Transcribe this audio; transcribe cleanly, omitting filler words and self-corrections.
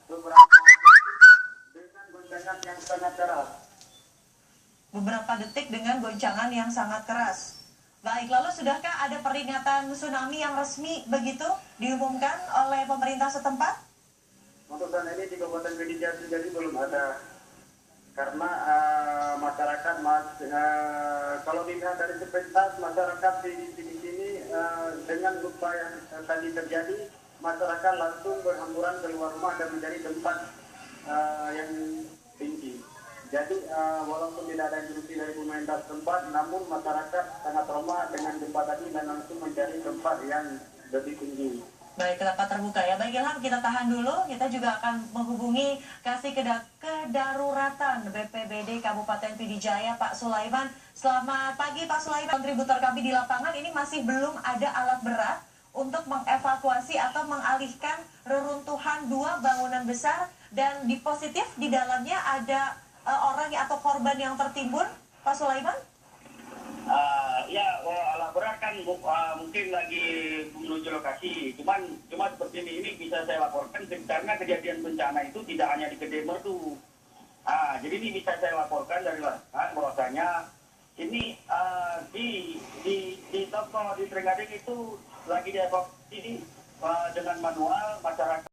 beberapa dengan goncangan yang sangat keras. Beberapa detik dengan goncangan yang sangat keras. Baik, lalu sudahkah ada peringatan tsunami yang resmi begitu diumumkan oleh pemerintah setempat? Untuk saat ini di Kabupaten Pidijaya sendiri belum ada, karena masyarakat kalau dilihat dari sepintas masyarakat di sini dengan gempa yang tadi terjadi, masyarakat langsung berhamburan keluar rumah dan mencari tempat yang tinggi. Jadi walaupun tidak ada instruksi dari pemerintah setempat, namun masyarakat sangat trauma dengan gempa tadi dan langsung mencari tempat yang lebih tinggi. Baik, rapat terbuka ya. Baik Ilham, kita tahan dulu. Kita juga akan menghubungi Kasih Kedaruratan BPBD Kabupaten Pidijaya, Pak Sulaiman. Selamat pagi Pak Sulaiman. Kontributor kami di lapangan ini masih belum ada alat berat untuk mengevakuasi atau mengalihkan reruntuhan dua bangunan besar. Dan di positif di dalamnya ada orang atau korban yang tertimbun, Pak Sulaiman? Alat berat kan mungkin lagi menuju lokasi. Cuma seperti ini bisa saya laporkan karena kejadian bencana itu tidak hanya di Gede Merdu. Jadi ini bisa saya laporkan dari bahwasanya ini di toko di Trenggading itu lagi dievakuasi dengan manual masyarakat.